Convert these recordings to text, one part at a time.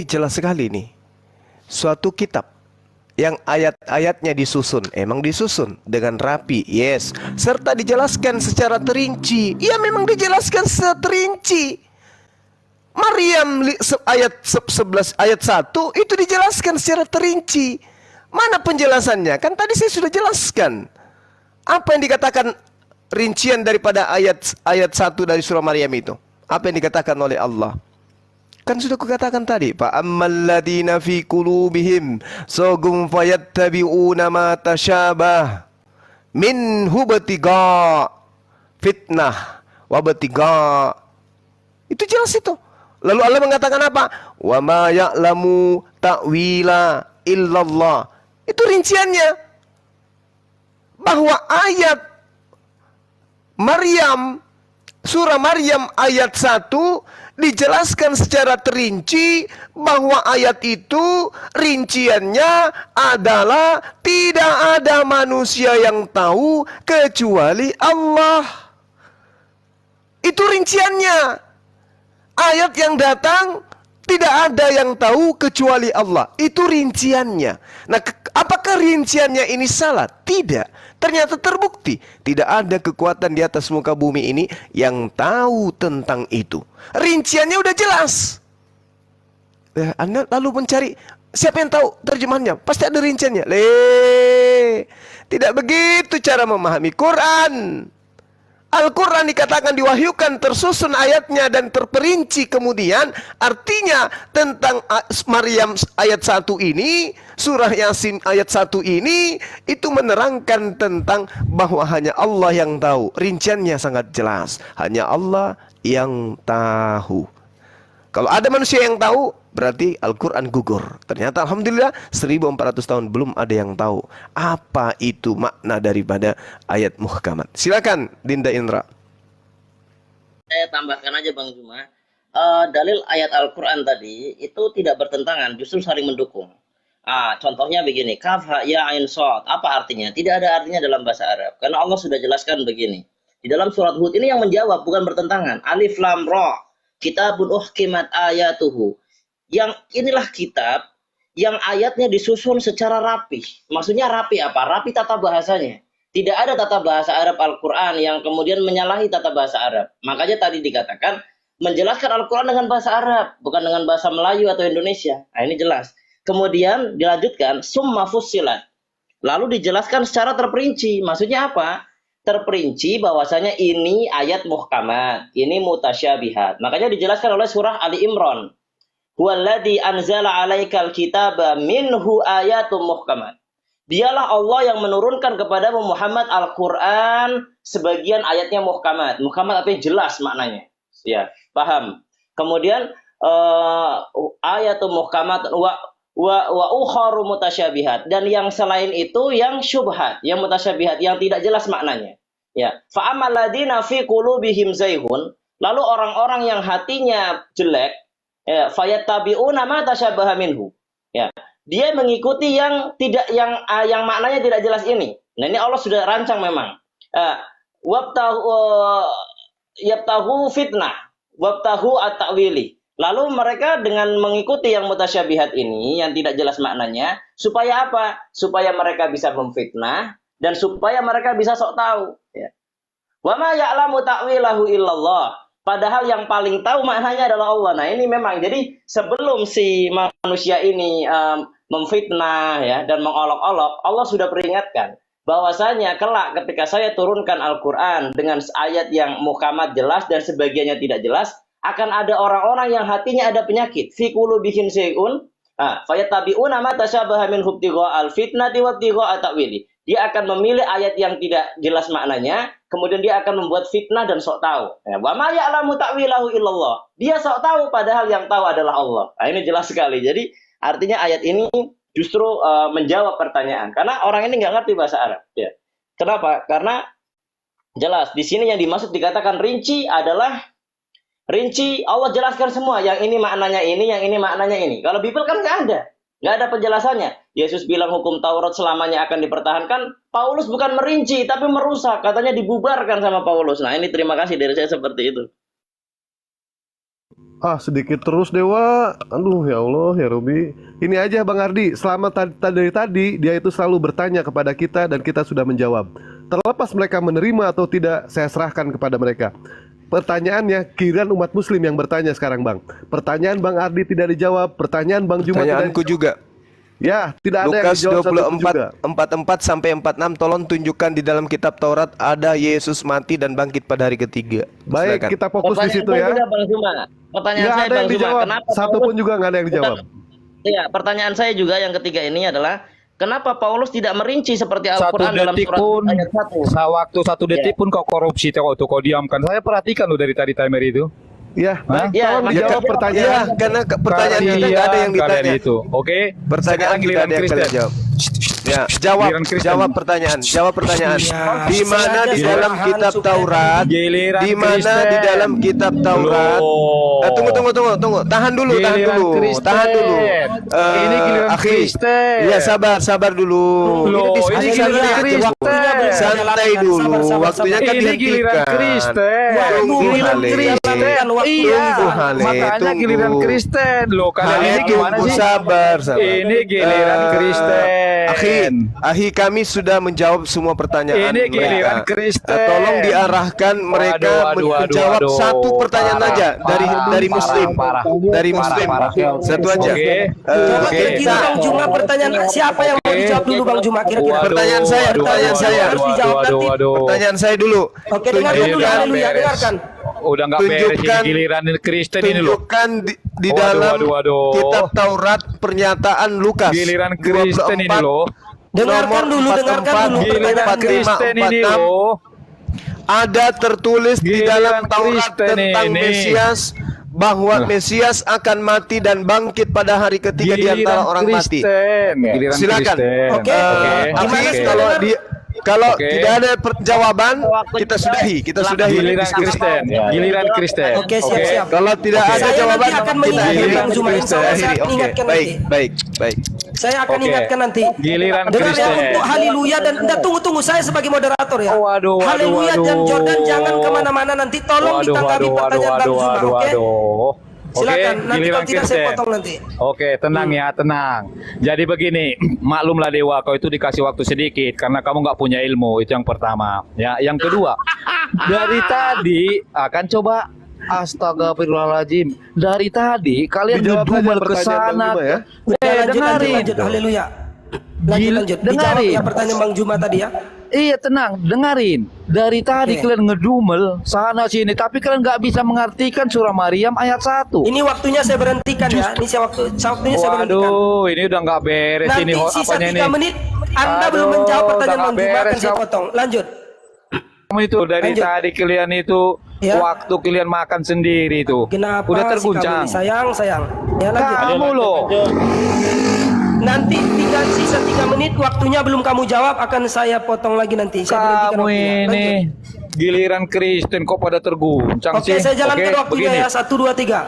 jelas sekali nih. Suatu kitab yang ayat-ayatnya disusun, emang disusun dengan rapi, yes, serta dijelaskan secara terinci. Ya memang dijelaskan secara terinci. Maryam ayat 11 ayat 1 itu dijelaskan secara terinci. Mana penjelasannya? Kan tadi saya sudah jelaskan. Apa yang dikatakan rincian daripada ayat 1 dari surah Maryam itu? Apa yang dikatakan oleh Allah? Kan sudah kukatakan tadi, fa ammal ladina fi qulubihim sogum fayattabi'una ma tasyabah minhu batiga fitnah wa batiga. Itu jelas itu. Lalu Allah mengatakan apa? Wa ma ya'lamu ta'wila illallah. Itu rinciannya. Bahwa ayat Maryam, surah Maryam ayat 1 dijelaskan secara terinci bahwa ayat itu rinciannya adalah tidak ada manusia yang tahu kecuali Allah. Itu rinciannya. Ayat yang datang tidak ada yang tahu kecuali Allah. Itu rinciannya. Nah, apakah rinciannya ini salah? Tidak. Ternyata terbukti tidak ada kekuatan di atas muka bumi ini yang tahu tentang itu. Rinciannya udah jelas. Anda lalu mencari siapa yang tahu terjemahannya? Pasti ada rinciannya. Tidak begitu cara memahami Quran. Al-Quran dikatakan diwahyukan, tersusun ayatnya dan terperinci kemudian. Artinya tentang Maryam ayat 1 ini, surah Yasin ayat 1 ini, itu menerangkan tentang bahwa hanya Allah yang tahu. Rinciannya sangat jelas. Hanya Allah yang tahu. Kalau ada manusia yang tahu, berarti Al-Quran gugur. Ternyata Alhamdulillah 1400 tahun belum ada yang tahu apa itu makna daripada ayat muhkamat. Silakan Dinda Indra. Saya tambahkan aja Bang Juma. Dalil ayat Al-Quran tadi itu tidak bertentangan, justru saling mendukung. Contohnya begini, kaf ha ya ain shad. Apa artinya? Tidak ada artinya dalam bahasa Arab. Karena Allah sudah jelaskan begini. Di dalam surat Hud ini yang menjawab, bukan bertentangan. Alif lam ra. Kitabun uhkimat ayatuhu. Yang inilah kitab yang ayatnya disusun secara rapi. Maksudnya rapi apa? Rapi tata bahasanya. Tidak ada tata bahasa Arab Al-Quran yang kemudian menyalahi tata bahasa Arab. Makanya tadi dikatakan menjelaskan Al-Quran dengan bahasa Arab, bukan dengan bahasa Melayu atau Indonesia. Nah, ini jelas. Kemudian dilanjutkan summa fussilat. Lalu dijelaskan secara terperinci. Maksudnya apa? Terperinci bahwasanya ini ayat muhkamat, ini mutasyabihat. Makanya dijelaskan oleh surah Ali Imran. Huwallazi anzala 'alaikal kitaba minhu ayatum muhkamat. Dialah Allah yang menurunkan kepada Muhammad Al-Qur'an sebagian ayatnya muhkamat. Muhkamat artinya jelas maknanya. Ya, paham. Kemudian ayatum muhkamat wa ukharu mutasyabihat, dan yang selain itu yang syubhat, yang mutasyabihat, yang tidak jelas maknanya. Ya, fa amal ladina fi qulubihim zayghun, lalu orang-orang yang hatinya jelek, ya, fayattabi'una ma tasyabaha minhu. Ya, dia mengikuti yang tidak yang maknanya tidak jelas ini. Nah, ini Allah sudah rancang memang. Yabtahu fitnah, wabtahu at-ta'wili. Lalu mereka dengan mengikuti yang mutasyabihat ini, yang tidak jelas maknanya, supaya apa? Supaya mereka bisa memfitnah, dan supaya mereka bisa sok tahu. Ya. Wa ma ya'lamu ta'wilahu illallah. Padahal yang paling tahu maknanya adalah Allah. Nah, ini memang, jadi sebelum si manusia ini memfitnah ya dan mengolok-olok, Allah sudah peringatkan bahwasanya kelak ketika saya turunkan Al-Quran dengan ayat yang muhkamat jelas dan sebagiannya tidak jelas, akan ada orang-orang yang hatinya ada penyakit. Fi qulubihim syai'un fayattabi'una ma tasyabaha minhu ibtigha'al fitnati wa ibtigha'at ta'wili. Dia akan memilih ayat yang tidak jelas maknanya, kemudian dia akan membuat fitnah dan sok tahu. Wa ma ya'lamu ta'wilahu illallah. Dia sok tahu padahal yang tahu adalah Allah. Nah, ini jelas sekali. Jadi artinya ayat ini justru menjawab pertanyaan, karena orang ini nggak ngerti bahasa Arab. Ya. Kenapa? Karena jelas di sini yang dimaksud dikatakan rinci adalah rinci, Allah jelaskan semua. Yang ini maknanya ini, yang ini maknanya ini. Kalau Bible kan nggak ada penjelasannya. Yesus bilang hukum Taurat selamanya akan dipertahankan. Paulus bukan merinci, tapi merusak. Katanya dibubarkan sama Paulus. Nah, ini terima kasih dari saya seperti itu. Sedikit terus Dewa. Aduh ya Allah ya Robi. Ini aja Bang Ardi, selama dari tadi dia itu selalu bertanya kepada kita dan kita sudah menjawab. Terlepas mereka menerima atau tidak, saya serahkan kepada mereka. Pertanyaannya, giliran umat muslim yang bertanya sekarang Bang. Pertanyaan Bang Ardi tidak dijawab, pertanyaan Bang Juma tidak Pertanyaanku juga. Ya, tidak ada yang Lukas dijawab satupun juga. 24 sampai 46, tolong tunjukkan di dalam kitab Taurat ada Yesus mati dan bangkit pada hari ketiga. Baik, Silakan. kita fokus di situ Pertanyaan saya ya. juga, Bang Juma. Pertanyaan Nggak saya ada Bang yang Juma, dijawab. kenapa Satu pun juga nggak ada yang dijawab. Iya, pertanyaan saya juga yang ketiga ini adalah kenapa Paulus tidak merinci seperti Satu Al-Qur'an dalam detik surat pun, ayat 1? waktu satu detik Ya. pun kau korupsi, kau diamkan. Saya perhatikan lo dari tadi timer itu. Ya, baik, Ya, tolong Mas, dijawab ya, pertanyaan. Ya, karena pertanyaan kita nggak ada yang Kalian ditanya. itu, oke? Pertanyaan Sekarang kita giliran ada yang Kristen. kalian jawab. Ya, jawab, Giliran Kristen. jawab pertanyaan, jawab pertanyaan. Ya, Di mana di sengaja dalam ditahan kitab supaya Taurat? Giliran Di mana Kristen. di dalam kitab Taurat? Loh. Tunggu. Tahan dulu. Giliran Kristen. Tahan dulu. Ini giliran Akhi. Kristen. Ya, sabar dulu. Loh, ini giliran Kristen. Santai dulu. Waktunya kan Ini giliran dihentikan. Kristen. Tunggu, Giliran Hale. Kristen. Iya, Iya, Hale, makanya tunggu. giliran Kristen. Loh, kalian Hale, ini gimana tunggu, sih? sabar. Ini giliran Kristen. Akhi, kami sudah menjawab semua pertanyaan Ini giliran mereka. Kristen. Tolong diarahkan mereka menjawab satu pertanyaan Parah, aja dari parah, Muslim. parah, Dari parah, Muslim. parah. Satu aja. Oke. Coba Oke. kira-kira Bang Juma pertanyaan siapa yang mau dijawab dulu Bang Juma kira-kira? Waduh, Pertanyaan saya, waduh, pertanyaan waduh, saya. waduh, Harus dijawab waduh, nanti. waduh. Pertanyaan saya dulu. Oke, dengarkan dulu, Tunjukkan- haleluya, dengarkan. Udah nggak beres ini Tunjukkan- giliran Kristen ini loh. Tunjukkan di Waduh, dalam waduh. kitab Taurat pernyataan Lukas. Giliran Kristen ini loh. Dengarkan dulu, dengarkan dulu Giliran pertanyaan Kristen ini loh. Ada tertulis di Giliran dalam Taurat Kristen tentang ini. Mesias bahwa Mesias akan mati dan bangkit pada hari ketiga di antara orang mati. Giliran Silakan. Kristen. Oke. Akhi, Oke. kalau Oke. tidak ada jawaban, kita sudahi. Giliran Kristen. Giliran Kristen. Oke, siap. Kalau tidak ada Saya jawaban, nanti akan kita mengingatkan akhiri. Bang Juma. Insya Allah saya akan Oke, ingatkan baik, nanti. baik. Saya akan Oke. ingatkan nanti. Giliran Dengar ya Kristen. untuk haleluya dan tunggu saya sebagai moderator ya. Waduh, waduh, Haleluya dan waduh. Jordan jangan kemana-mana nanti tolong ditanggapi pertanyaan Bang Juma, oke? Silakan, nanti giliran kalau tidak saya Kristen. potong nanti. Oke, tenang ya, tenang. Jadi begini, maklumlah Dewa, kau itu dikasih waktu sedikit karena kamu nggak punya ilmu, itu yang pertama. Ya, yang kedua, dari tadi akan coba. Astagfirullahaladzim. Dari tadi kalian Dijawab saja ngedumel ke pertanyaan Bang sana. Juma ya. Dengarin. Lanjut, haleluya. Lanjut. Dijawab Dengarin. ya pertanyaan Bang Juma tadi ya. Iya tenang, dengarin. Dari tadi Oke. kalian ngedumel sana sini, tapi kalian nggak bisa mengartikan surah Maryam ayat 1. Ini waktunya saya berhentikan ya. Ini waktunya saya berhentikan. Waduh, ini udah nggak beres Nanti ini sisa apanya 3 ini. menit Anda Aduh, belum menjawab udah pertanyaan nggak Bang Juma akan beres saya kamu. potong. Lanjut. Kamu itu dari Lanjut. tadi kalian itu Ya. waktu kalian makan sendiri itu. Kenapa Udah sih terguncang. kamu ini? Sayang. Ya lanjut. Kamu loh. Nanti sisa 3 menit waktunya belum kamu jawab akan saya potong lagi nanti. Saya berhentikan Kamu waktunya. ini Lanjut. giliran Kristen kok pada terguncang Oke, sih. saya jalankan Oke, waktunya begini. ya. 1, 2, 3.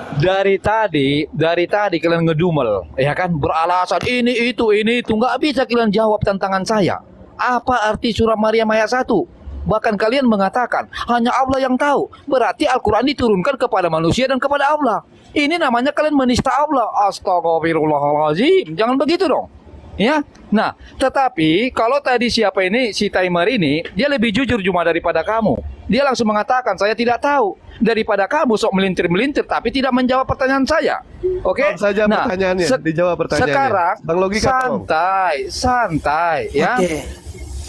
Dari tadi kalian ngedumel, ya kan, beralasan ini itu nggak bisa kalian jawab tantangan saya. Apa arti surah Maryam ayat 1? Bahkan kalian mengatakan hanya Allah yang tahu. Berarti Al-Quran diturunkan kepada manusia dan kepada Allah. Ini namanya kalian menista Allah. Astagfirullahaladzim. Jangan begitu dong. Ya, nah, tetapi kalau tadi siapa ini, si timer ini, dia lebih jujur cuma daripada kamu. Dia langsung mengatakan, saya tidak tahu. Daripada kamu sok melintir-melintir, tapi tidak menjawab pertanyaan saya. Oke? Tolong saja pertanyaannya, dijawab pertanyaannya. Sekarang, Bang Logika, tolong. santai, ya. Oke.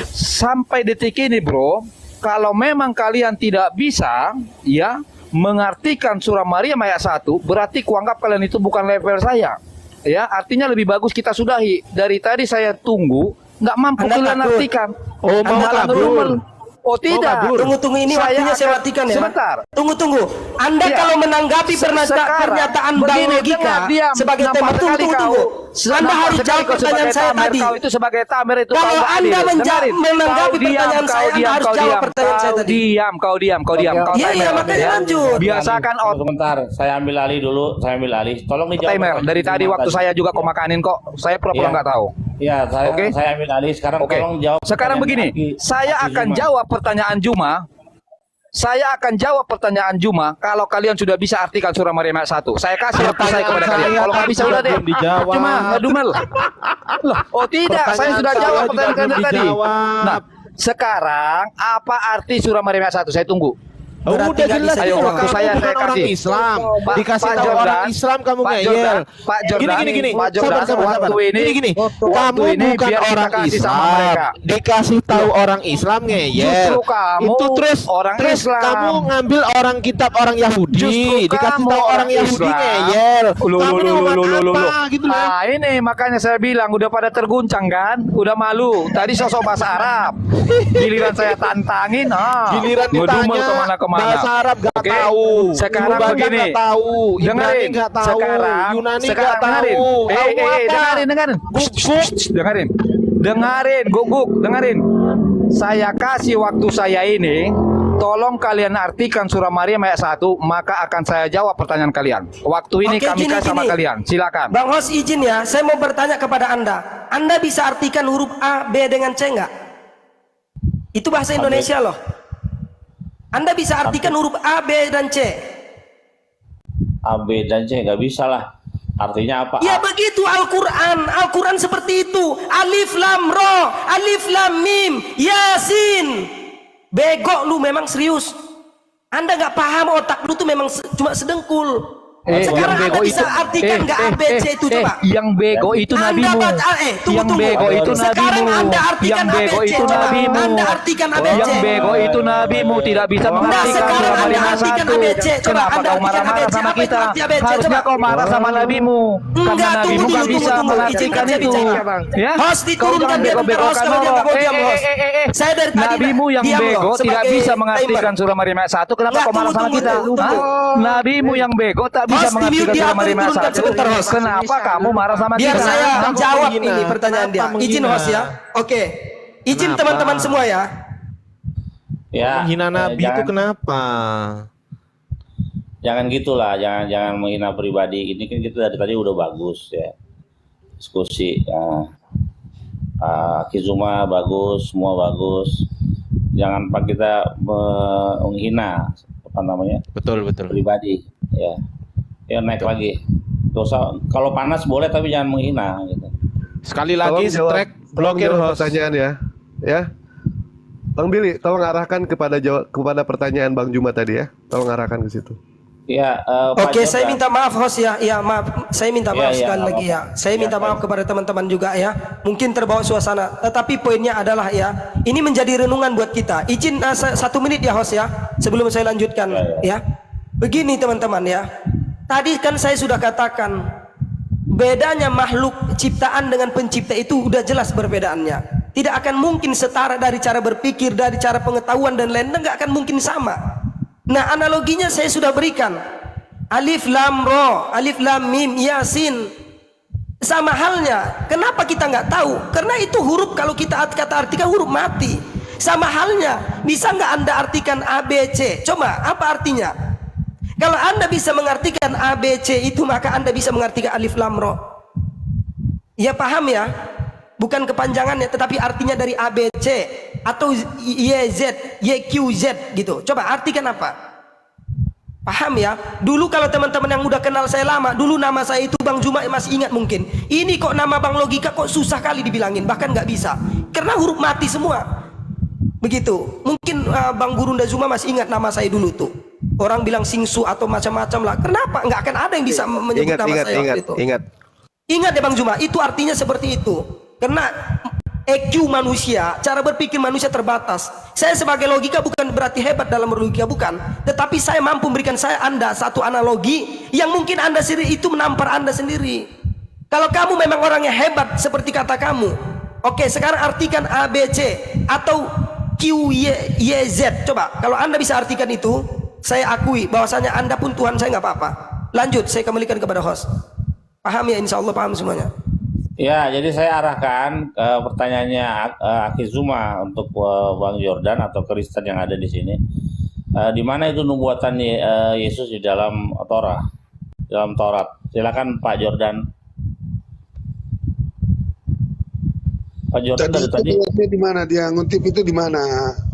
Sampai detik ini, bro, kalau memang kalian tidak bisa, ya, mengartikan surah Maryam ayat 1, berarti kuanggap kalian itu bukan level saya. Ya, artinya lebih bagus kita sudahi. Dari tadi saya tunggu, nggak mampu Anda kalian takut. artikan. Oh, mau Anda kabur. ngedumel. Oh tidak. kabur. Tunggu ini waktunya saya matikan ya. Sebentar. Tunggu. Anda Iya. kalau menanggapi Sekarang, pernyataan Bang begini, Logika dengar, diam. sebagai Nampak tema sekali tunggu. kau. Anda Nampak harus sekali jawab kau pertanyaan sebagai saya tamer, tadi. Kau itu sebagai tamer itu Kalau kau nggak Anda adil. Dengarin. menanggapi Kau diam, pertanyaan kau saya, Anda diam, harus kau jawab diam. pertanyaan saya Kau tadi. diam, kau diam. Kau Iya, timer, makanya ya. lanjut. Biasakan out. Sebentar, saya ambil alih dulu. Tolong dijawab. Timer. Dari tadi waktu saya juga kau makanin kok. Saya pura-pura Iya. nggak tahu. Ya, Oke. saya ambil alih. Sekarang Oke. tolong jawab. Sekarang begini, pertanyaan saya Aki akan Zuma. jawab pertanyaan Juma. Saya akan jawab pertanyaan Juma kalau kalian sudah bisa artikan surah Maryam ayat 1. Saya kasih waktu saya kepada kalian. Kalau nggak bisa udah deh. Belum dijawab. Cuma ngedumel. Loh, oh tidak, saya sudah jawab pertanyaan kalian tadi. Nah, sekarang apa arti surah Maryam ayat 1? Saya tunggu. Udah jelas. Ayo, waktu saya orang kasih. Islam. Dikasih Pak tahu Jordan, orang Islam kamu Pak ngeyel. Jordan, Pak Jordan, Gini. Pak Jordan, Sabar. waktu ini, Gini. waktu Kamu ini bukan biar kita orang kasih sama Islam. mereka. Dikasih tahu orang Islam ngeyel. Justru kamu Itu terus orang Islam. kamu ngambil orang kitab orang Yahudi. Justru Dikasih kamu tahu orang orang Yahudi Islam. ngeyel. Kamu ini ngomong apa gitu loh. Nah ini makanya saya bilang udah pada terguncang kan, udah malu. Tadi sosok bahasa Arab, giliran saya tantangin, Giliran ngedumel ditanya kemana-kemana. bahasa Arab gak Oke, tahu. sekarang Ibnu Bajang begini. gak tahu. Ibrani Dengerin. gak tahu. Sekarang, Yunani sekarang gak tahu. dengerin. Tahu apa? Dengerin. Dengerin, guguk, dengerin. Saya kasih waktu saya ini. Tolong kalian artikan surah Maryam ayat 1, maka akan saya jawab pertanyaan kalian. Waktu ini Oke, kami kasih sama kalian. Silakan. Bang Hos izin ya, saya mau bertanya kepada Anda. Anda bisa artikan huruf A, B dengan C nggak? Itu bahasa Indonesia loh. Anda bisa artikan huruf A, B, dan C? A, B, dan C nggak bisa lah. Artinya apa? Ya begitu Al-Quran. Al-Quran seperti itu. Alif Lam Ro, Alif Lam Mim, Yasin. Bego lu memang serius. Anda nggak paham, otak lu tuh memang cuma sedengkul. Sekarang yang Anda bego bisa itu- artikan nggak A, B, C itu coba? Yang bego itu Anda nabimu. baca, Yang bego itu Sekarang nabimu. Anda artikan Yang bego ABC, itu coba. nabimu. Anda artikan ABC. Yang bego itu nabimu tidak bisa Nah, mengartikan sekarang surah Anda Maryam ayat artikan 1. ABC. Coba Kenapa Anda kau artikan marah-marah ABC. sama Apa itu kita? arti ABC? Harusnya Coba. kau marah sama nabimu. Karena Enggak, nabimu tunggu kan dulu, bisa tunggu. mengartikan Izinkan saya itu. bicara. Ya? Host Kau diturunkan jangan dia, bego-begokan host, kalau dia nggak mau diam, host. Saya dari tadi Nabimu yang diam loh, bego tidak sebagai bisa mengartikan timer. surah Maryam ayat 1. Kenapa Nggak, kau marah sama tunggu, kita? tunggu. Hah? Nabimu yang bego tak bisa Host, di-mute mengartikan dia, surah Maryam ayat turunkan 1. sebentar, host. Kenapa kamu marah sama Biar kita? saya Hah? jawab menghina? ini pertanyaan dia. Kenapa Izin menghina? host ya. Oke. Izin Kenapa? teman-teman semua ya. Ya, Menghina Nabi itu kenapa? jangan gitulah, jangan menghina pribadi. Ini kan kita dari tadi udah bagus ya diskusi. Kizuma bagus, semua bagus. Jangan pak kita menghina apa namanya Betul. pribadi ya. Ya naik lagi. Dosa kalau panas boleh tapi jangan menghina gitu. Sekali Tolong lagi jawab- strike tolong blokir jawab host. pertanyaan ya. Bang Billy, tolong arahkan kepada pertanyaan Bang Juma tadi ya. Tolong arahkan ke situ. Ya, Oke, Pak saya Jordan. minta maaf host ya. Ya, maaf. Saya minta maaf Iya, sekali nggak lagi ya. apa-apa. Saya minta Iya, maaf baik. kepada teman-teman juga ya. Mungkin terbawa suasana. Tetapi poinnya adalah ya, ini menjadi renungan buat kita. Izin 1 menit ya host ya, sebelum saya lanjutkan ya. Begini teman-teman ya. Tadi kan saya sudah katakan bedanya makhluk ciptaan dengan pencipta itu udah jelas perbedaannya. Tidak akan mungkin setara dari cara berpikir, dari cara pengetahuan dan lain-lain, nggak akan mungkin sama. Nah, analoginya saya sudah berikan. Alif Lam Ro, Alif Lam Mim, Yasin. Sama halnya. Kenapa kita nggak tahu? Karena itu huruf kalau kita artikan huruf mati. Sama halnya. Bisa nggak Anda artikan A, B, C? Coba, apa artinya? Kalau Anda bisa mengartikan A, B, C itu, maka Anda bisa mengartikan Alif Lam Ro. Ya paham ya? Bukan kepanjangannya, tetapi artinya dari A, B, C atau Y, Z, Y, Q, Z gitu. Coba artikan apa? Paham ya? Dulu kalau teman-teman yang udah kenal saya lama, dulu nama saya itu Bang Juma, masih ingat mungkin. Ini kok nama Bang Logika kok susah kali dibilangin, bahkan nggak bisa. Karena huruf mati semua. Begitu. Mungkin Bang Gurunda Zuma masih ingat nama saya dulu tuh. Orang bilang Singsu atau macam-macam lah. Kenapa? Nggak akan ada yang bisa menyebut nama saya waktu itu. Ingat ya Bang Juma, itu artinya seperti itu. Karena EQ manusia, cara berpikir manusia terbatas. Saya sebagai logika bukan berarti hebat dalam berlogika, bukan. Tetapi saya mampu memberikan Anda satu analogi yang mungkin Anda sendiri itu menampar Anda sendiri. Kalau kamu memang orang yang hebat seperti kata kamu, oke, sekarang artikan A, B, C atau Q, Y, Z. Coba, kalau Anda bisa artikan itu, saya akui bahwasanya Anda pun Tuhan saya nggak apa-apa. Lanjut, saya kembalikan kepada host. Paham ya? Insya Allah paham semuanya. Ya, jadi saya arahkan pertanyaannya Akizuma untuk Bang Jordan atau Kristen yang ada di sini. Di mana itu nubuatan Yesus di dalam Torah, dalam Taurat? Silakan Pak Jordan. Pak Jordan Tadi dari tadi. itu di mana dia ngutip itu di mana?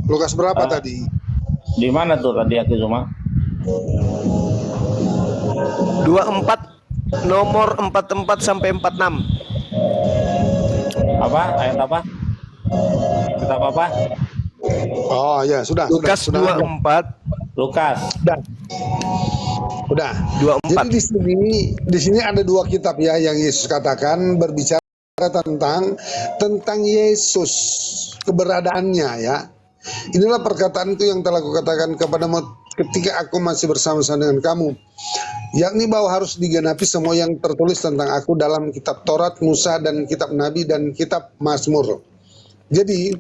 Lukas berapa Ah. tadi? Di mana tuh tadi Aki Zuma? 24 nomor 44 sampai 46. Apa? Ayat apa? Kitab apa? Oh ya, sudah. Lukas sudah. 24 Lukas. Udah. 24. Jadi di sini ada dua kitab ya yang Yesus katakan berbicara tentang Yesus, keberadaannya ya. Inilah perkataanku yang telah kukatakan kepadamu ketika aku masih bersama-sama dengan kamu, yakni bahwa harus digenapi semua yang tertulis tentang aku dalam kitab Taurat, Musa, dan kitab Nabi dan kitab Mazmur. Jadi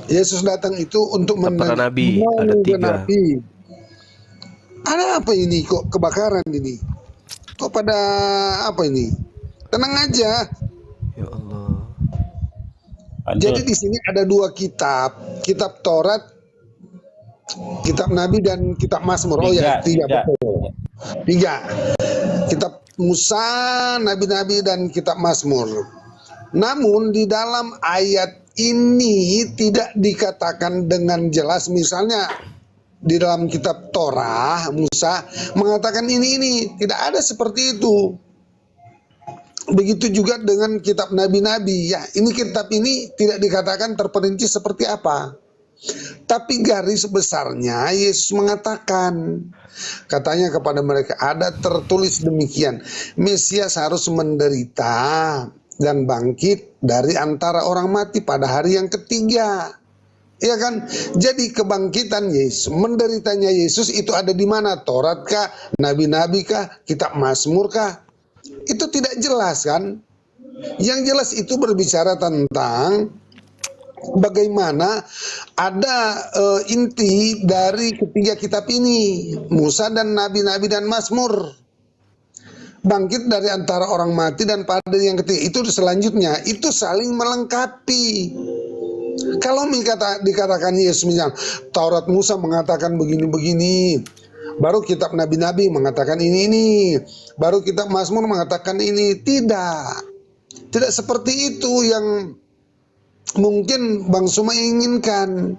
Yesus datang itu untuk Para nabi ada 3. menggenapi. Ada apa ini kok kebakaran ini? Kok pada apa ini? Tenang aja. Ya Allah. Lanjut. Jadi di sini ada dua kitab, kitab Taurat, kitab Nabi dan kitab Mazmur. Oh ya, tiga betul. 3. Kitab Musa, Nabi-nabi dan kitab Mazmur. Namun di dalam ayat ini tidak dikatakan dengan jelas, misalnya di dalam kitab Torah Musa mengatakan ini tidak ada seperti itu. Begitu juga dengan kitab nabi-nabi ya. Ini kitab ini tidak dikatakan terperinci seperti apa. Tapi garis besarnya Yesus mengatakan, katanya kepada mereka, ada tertulis demikian, Mesias harus menderita dan bangkit dari antara orang mati pada hari yang ketiga. Ya kan? Jadi kebangkitan Yesus, menderitanya Yesus itu ada di mana? Taurat kah? Nabi-nabi kah? Kitab Mazmur kah? Itu tidak jelas kan? Yang jelas itu berbicara tentang bagaimana ada inti dari ketiga kitab ini, Musa dan Nabi-nabi dan Mazmur. Bangkit dari antara orang mati dan pada yang ketiga, itu selanjutnya, itu saling melengkapi. Kalau dikatakan Yesus misalnya, Taurat Musa mengatakan begini-begini, baru kitab Nabi-nabi mengatakan ini, baru kitab Mazmur mengatakan ini. Tidak seperti itu yang mungkin Bang Suma inginkan.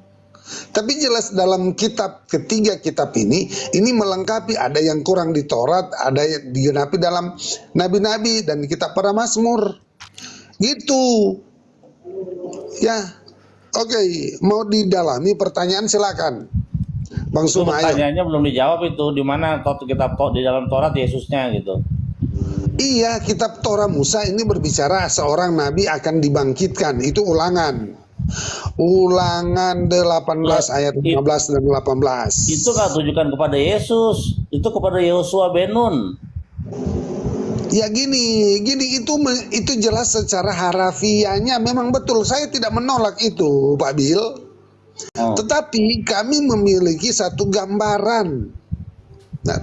Tapi jelas dalam ketiga kitab ini melengkapi, ada yang kurang di Taurat, ada yang digenapi dalam Nabi-nabi dan kitab para Mazmur. Gitu. Ya. Oke, mau didalami pertanyaan silakan. Bang Itu Suma, ayo. pertanyaannya belum dijawab itu, di mana kitab di dalam Taurat Yesusnya gitu. Iya, kitab Torah Musa ini berbicara seorang nabi akan dibangkitkan. Itu ulangan. Ulangan 18 ayat 15 dan 18. Itu nggak tujukan kepada Yesus, itu kepada Yosua bin Nun. Ya gini itu jelas secara harafiahnya memang betul. Saya tidak menolak itu, Pak Bil. Tetapi kami memiliki satu gambaran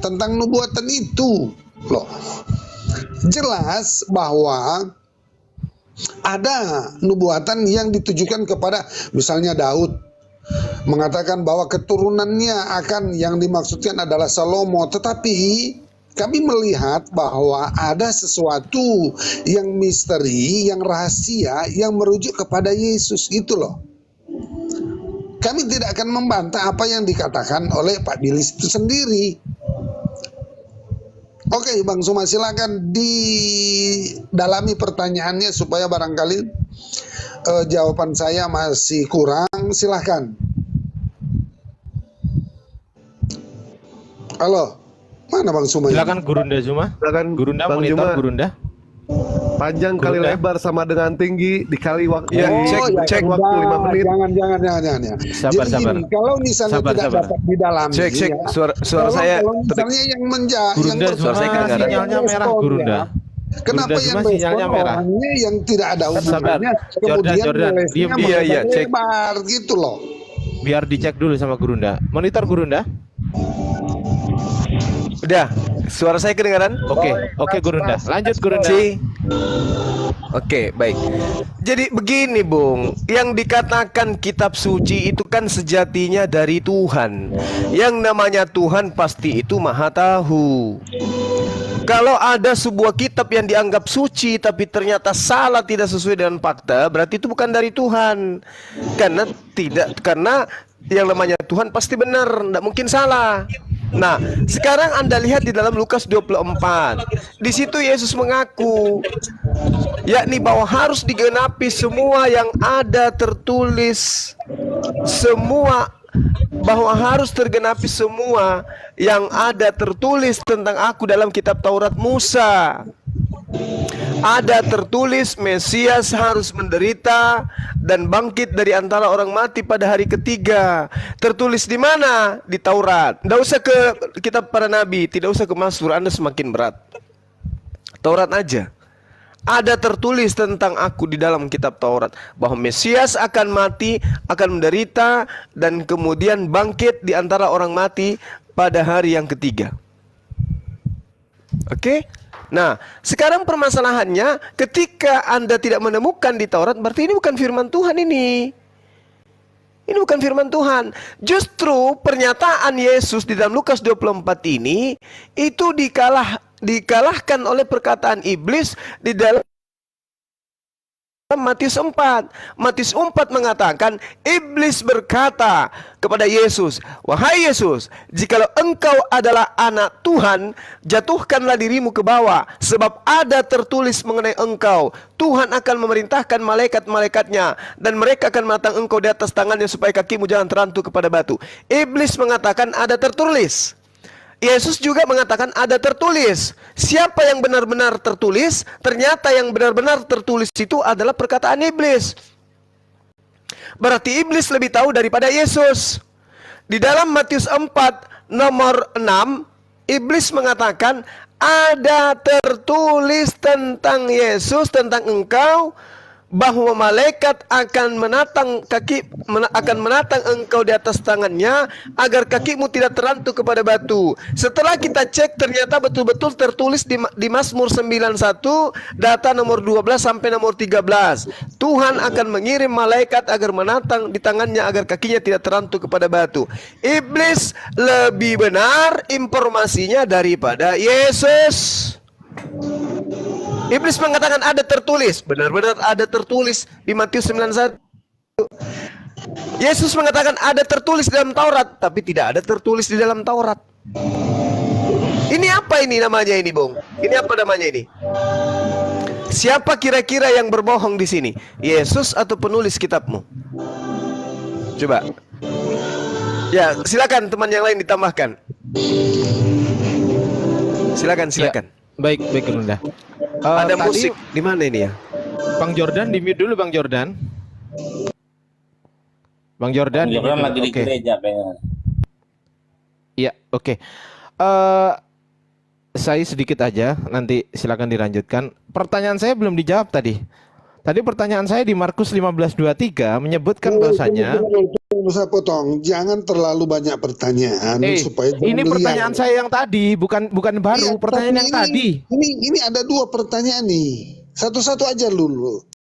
tentang nubuatan itu. Loh. Jelas bahwa ada nubuatan yang ditujukan kepada misalnya Daud, mengatakan bahwa keturunannya akan, yang dimaksudkan adalah Salomo. Tetapi kami melihat bahwa ada sesuatu yang misteri, yang rahasia, yang merujuk kepada Yesus itu loh. Kami tidak akan membantah apa yang dikatakan oleh Pak Bilis itu sendiri. Oke, Bang Suma, silakan didalami pertanyaannya supaya barangkali jawaban saya masih kurang. Silakan. Halo, mana Bang Suma? Silakan Gurunda Zuma. Silakan Gurunda, Bang monitor Juma. Gurunda. Panjang kali Gurunda. lebar sama dengan tinggi dikali waktu. Ya, cek waktu 5 menit. Jangan ya. Sabar, Jadi sabar. gini, kalau misalnya Sabar, tidak sabar. dapat didalami, Cek ya, suara saya. kalau misalnya yang Gurunda suara saya Zuma kedengaran. sinyalnya merah Gurunda. Kenapa Gurunda yang Zuma sinyalnya respon merah. orangnya yang tidak ada hubungannya, Sabar. kemudian Jordan, melesnya diam. Iya, melebar cek. lebar gitu loh. Biar dicek dulu sama Gurunda. Monitor Gurunda. Udah, suara saya kedengaran? Oke Gurunda. Lanjut Gurunda. Oke, baik. Jadi begini, Bung, yang dikatakan kitab suci itu kan sejatinya dari Tuhan. Yang namanya Tuhan pasti itu Maha Tahu. Kalau ada sebuah kitab yang dianggap suci tapi ternyata salah, tidak sesuai dengan fakta, berarti itu bukan dari Tuhan. Karena yang namanya Tuhan pasti benar, tidak mungkin salah. Nah, sekarang Anda lihat di dalam Lukas 24. Di situ Yesus mengaku, yakni bahwa harus digenapi semua yang ada tertulis, bahwa harus tergenapi semua yang ada tertulis tentang aku dalam kitab Taurat Musa. Ada tertulis Mesias harus menderita dan bangkit dari antara orang mati pada hari ketiga. Tertulis di mana? Di Taurat. Tidak usah ke kitab para nabi, tidak usah ke Mazmur, Anda semakin berat. Taurat aja. Ada tertulis tentang aku di dalam kitab Taurat, bahwa Mesias akan mati, akan menderita, dan kemudian bangkit di antara orang mati pada hari yang ketiga. Oke? Nah, sekarang permasalahannya, ketika Anda tidak menemukan di Taurat, berarti ini bukan firman Tuhan ini. Ini bukan firman Tuhan. Justru pernyataan Yesus di dalam Lukas 24 ini, itu dikalahkan oleh perkataan iblis di dalam Matius 4. Matius 4 mengatakan, iblis berkata kepada Yesus, "Wahai Yesus, jikalau engkau adalah anak Tuhan, jatuhkanlah dirimu ke bawah, sebab ada tertulis mengenai engkau, Tuhan akan memerintahkan malaikat-malaikatnya, dan mereka akan menatang engkau di atas tangannya supaya kakimu jangan terantuk kepada batu." Iblis mengatakan ada tertulis. Yesus juga mengatakan ada tertulis. Siapa yang benar-benar tertulis? Ternyata yang benar-benar tertulis itu adalah perkataan iblis. Berarti iblis lebih tahu daripada Yesus. Di dalam Matius 4 nomor 6, iblis mengatakan ada tertulis tentang Yesus, tentang engkau, bahwa malaikat akan menatang engkau di atas tangannya agar kakimu tidak terantuk kepada batu. Setelah kita cek, ternyata betul-betul tertulis di Mazmur 91 data nomor 12 sampai nomor 13. Tuhan akan mengirim malaikat agar menatang di tangannya agar kakinya tidak terantuk kepada batu. Iblis lebih benar informasinya daripada Yesus. Iblis mengatakan ada tertulis, benar-benar ada tertulis di Matius 91. Yesus mengatakan ada tertulis dalam Taurat, tapi tidak ada tertulis di dalam Taurat. Ini apa ini namanya ini, Bung? Ini apa namanya ini? Siapa kira-kira yang berbohong di sini? Yesus atau penulis kitabmu? Coba. Ya, silakan teman yang lain ditambahkan. Silakan. Ya, baik Gurunda. Ada Tadi musik di mana ini ya? Bang Jordan di mute dulu, Bang Jordan. Bang Jordan lagi di Oke. gereja pengen. Iya, oke. Saya sedikit aja, nanti silakan dilanjutkan. Pertanyaan saya belum dijawab tadi. Tadi pertanyaan saya di Markus 15:23 menyebutkan bahwasanya Saya potong, jangan terlalu banyak pertanyaan supaya ini pertanyaan saya yang tadi, bukan baru, Iya, pertanyaan yang tadi. Ini ada dua pertanyaan nih. Satu-satu aja dulu.